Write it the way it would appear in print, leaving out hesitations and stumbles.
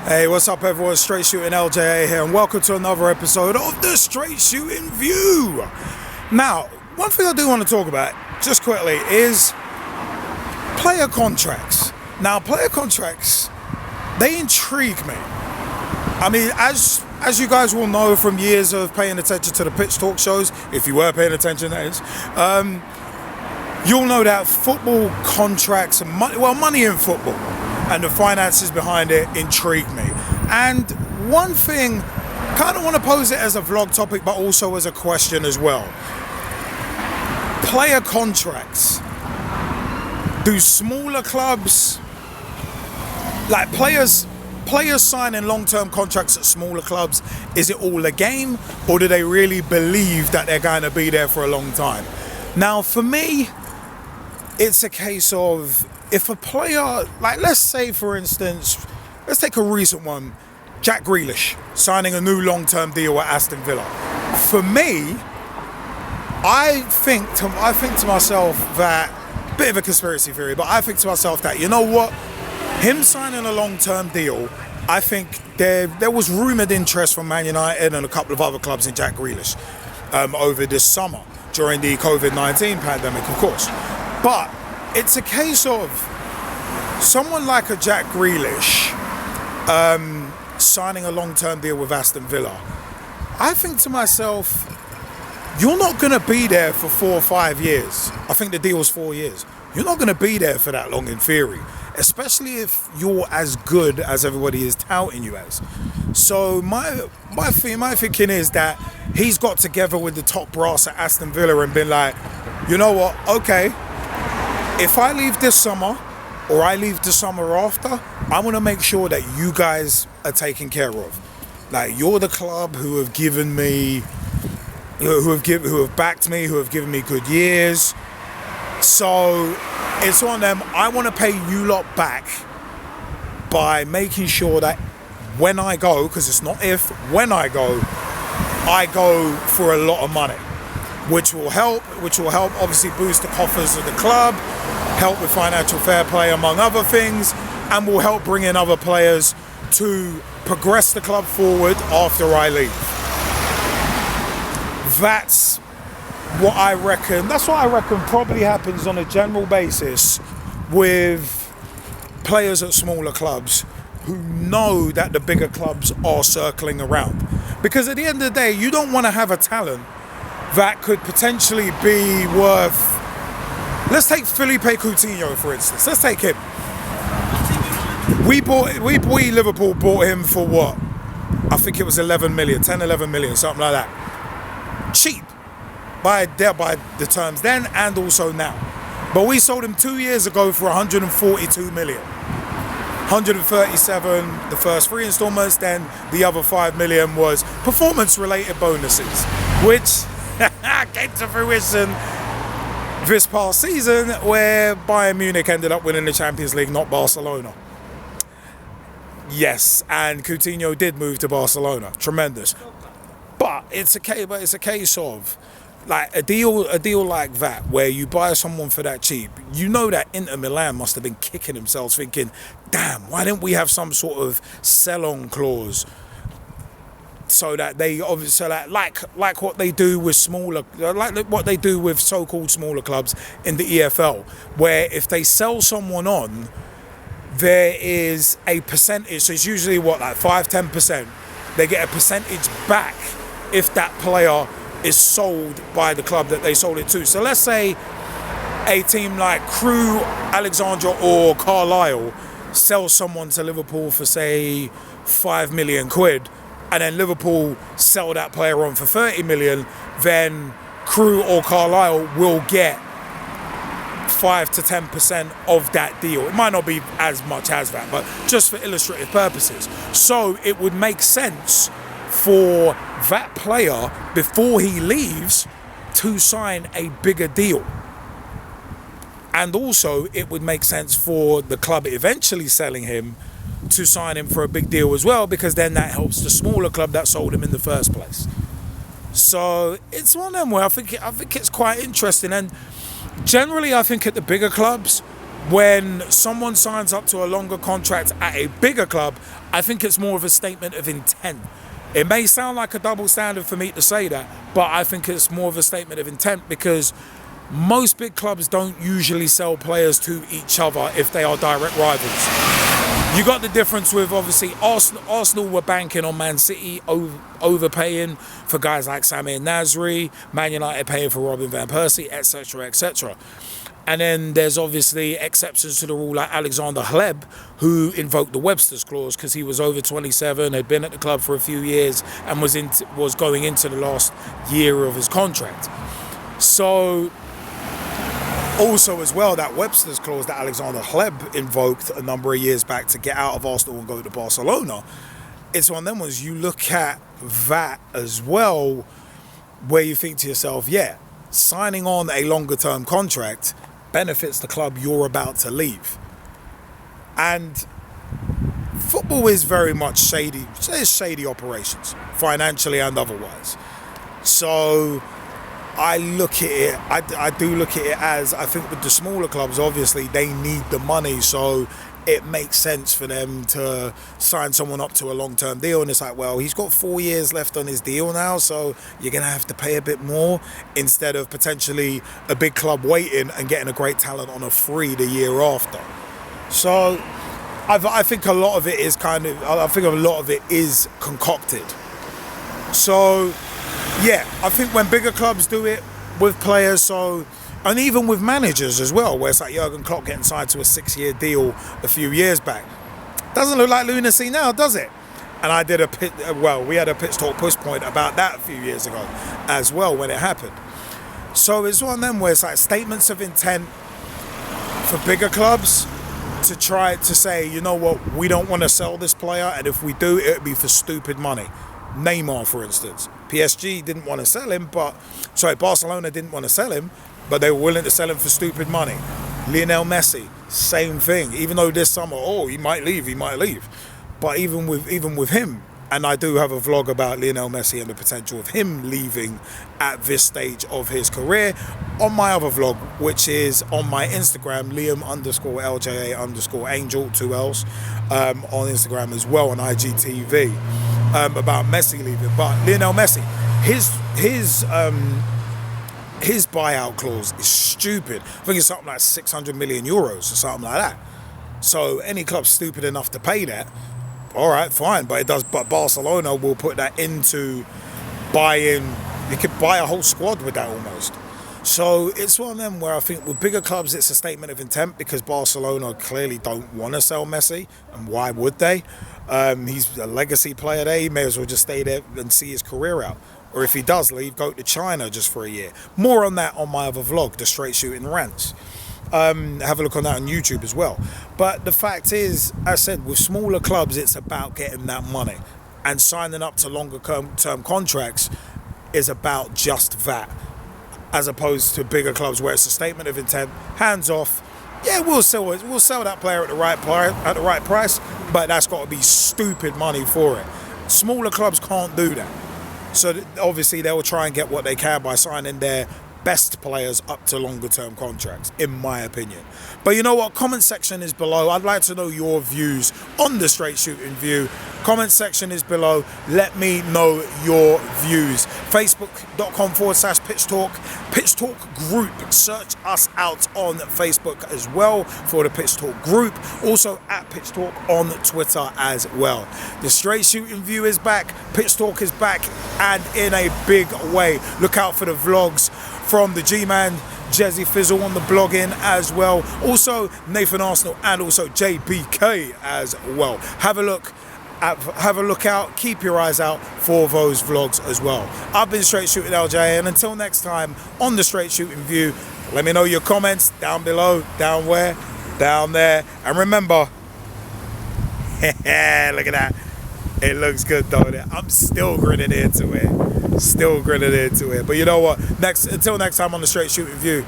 Hey, what's up everyone? Straight Shootin LJA here, and welcome to another episode of the Straight Shootin View. Now, one thing I do want to talk about, just quickly, is player contracts. Now, player contracts, they intrigue me. I mean, as you guys will know from years of paying attention to the pitch talk shows, if you were paying attention, that is, you'll know that football contracts and money in football and the finances behind it intrigue me. And one thing, kind of want to pose it as a vlog topic, but also as a question as well. Player contracts. Do smaller clubs, like players signing long-term contracts at smaller clubs, is it all a game, or do they really believe that they're going to be there for a long time? Now, for me, it's a case of, if a player, like let's say for instance, let's take a recent one, Jack Grealish signing a new long-term deal at Aston Villa. For me, I think to myself that, bit of a conspiracy theory, but I think to myself that, you know what, him signing a long-term deal, I think there was rumoured interest from Man United and a couple of other clubs in Jack Grealish over this summer during the COVID-19 pandemic, of course. But it's a case of someone like a Jack Grealish signing a long-term deal with Aston Villa. I think to myself, you're not going to be there for 4 or 5 years. I think the deal was 4 years. You're not going to be there for that long in theory, especially if you're as good as everybody is touting you as. So my thinking is that he's got together with the top brass at Aston Villa and been like, you know what, okay, if I leave this summer or I leave the summer after, I want to make sure that you guys are taken care of. Like, you're the club who have given me, who have backed me, who have given me good years. So it's on them. I want to pay you lot back by making sure that when I go, because it's not if, when I go for a lot of money, which will help obviously boost the coffers of the club, help with financial fair play among other things, and will help bring in other players to progress the club forward after I leave. That's what I reckon probably happens on a general basis with players at smaller clubs who know that the bigger clubs are circling around. Because at the end of the day, you don't want to have a talent that could potentially be worth, let's take Felipe Coutinho for instance, let's take him. We Liverpool bought him for what? I think it was 11 million, 10, 11 million, something like that. Cheap by the terms then and also now. But we sold him 2 years ago for 142 million. 137 the first 3 installments, then the other 5 million was performance related bonuses, which came to fruition this past season, where Bayern Munich ended up winning the Champions League, not Barcelona. Yes, and Coutinho did move to Barcelona. Tremendous. But it's a case of, like, a deal like that, where you buy someone for that cheap. You know that Inter Milan must have been kicking themselves thinking, damn, why didn't we have some sort of sell-on clause, so that they obviously, like what they do with what they do with so-called smaller clubs in the EFL, where if they sell someone on, there is a percentage. So it's usually what, like 5-10%. They get a percentage back if that player is sold by the club that they sold it to. So let's say a team like Crewe, Alexandra or Carlisle sells someone to Liverpool for say 5 million quid, and then Liverpool sell that player on for 30 million, then Crewe or Carlisle will get 5 to 10% of that deal. It might not be as much as that, but just for illustrative purposes. So it would make sense for that player, before he leaves, to sign a bigger deal. And also it would make sense for the club eventually selling him to sign him for a big deal as well, because then that helps the smaller club that sold him in the first place. So it's one of them where I think it's quite interesting. And generally I think at the bigger clubs, When someone signs up to a longer contract at a bigger club, I think it's more of a statement of intent. It may sound like a double standard for me to say that, but I think it's more of a statement of intent because most big clubs don't usually sell players to each other if they are direct rivals. You got the difference with, obviously, Arsenal were banking on Man City overpaying for guys like Samir Nasri, Man United paying for Robin Van Persie, etc., etc. And then there's obviously exceptions to the rule like Alexander Hleb, who invoked the Webster's clause because he was over 27, had been at the club for a few years, and was going into the last year of his contract. So, also as well, that Webster's clause that Alexander Hleb invoked a number of years back to get out of Arsenal and go to Barcelona, it's one of them ones you look at that as well, where you think to yourself, yeah, signing on a longer term contract benefits the club you're about to leave. And football is very much shady. There's shady operations, financially and otherwise. So I look at it, I do look at it as, I think with the smaller clubs, obviously they need the money, so it makes sense for them to sign someone up to a long-term deal. And it's like, well, he's got 4 years left on his deal now, so you're going to have to pay a bit more instead of potentially a big club waiting and getting a great talent on a free the year after. So I think a lot of it is concocted. So yeah, I think when bigger clubs do it with players, and even with managers as well, where it's like Jurgen Klopp getting signed to a 6-year deal a few years back. Doesn't look like lunacy now, does it? And I did we had a Pitch Talk push point about that a few years ago as well when it happened. So it's one of them where it's like statements of intent for bigger clubs to try to say, you know what, we don't want to sell this player, and if we do, it would be for stupid money. Neymar, for instance. PSG didn't want to sell him, Barcelona didn't want to sell him, but they were willing to sell him for stupid money. Lionel Messi, same thing. Even though this summer, he might leave. But even with him, and I do have a vlog about Lionel Messi and the potential of him leaving at this stage of his career on my other vlog, which is on my Instagram, Liam_LJA_Angel, 2 L's, on Instagram as well, on IGTV, about Messi leaving. But Lionel Messi, his buyout clause is stupid. I think it's something like 600 million euros or something like that. So any club stupid enough to pay that, all right, fine. But Barcelona will put that into buying. You could buy a whole squad with that almost. So it's one of them where I think with bigger clubs, it's a statement of intent because Barcelona clearly don't want to sell Messi, and why would they? He's a legacy player there. He may as well just stay there and see his career out. Or if he does leave, go to China just for a year. More on that on my other vlog, the Straight Shootin Rants. Have a look on that on YouTube as well. But the fact is, as I said, with smaller clubs, it's about getting that money. And signing up to longer term contracts is about just that. As opposed to bigger clubs where it's a statement of intent, hands off. Yeah, we'll sell that player at the right price, but that's got to be stupid money for it. Smaller clubs can't do that. So obviously they will try and get what they can by signing their best players up to longer term contracts, in my opinion. But you know what? Comment section is below. I'd like to know your views on the Straight Shootin View. Comment section is below. Let me know your views. Facebook.com/Pitch Talk. Pitch Talk group. Search us out on Facebook as well for the Pitch Talk group. Also at Pitch Talk on Twitter as well. The Straight Shootin View is back. Pitch Talk is back, and in a big way. Look out for the vlogs from the G-Man, Jezzy Fizzle on the blogging as well. Also Nathan Arsenal and also JBK as well. Have a look out, keep your eyes out for those vlogs as well. I've been Straight Shootin LJA, and until next time on the Straight Shootin View, let me know your comments down below, down where? Down there. And remember, look at that. It looks good, don't it? I'm still grinning into it. But you know what? Until next time on the Straight Shootin View.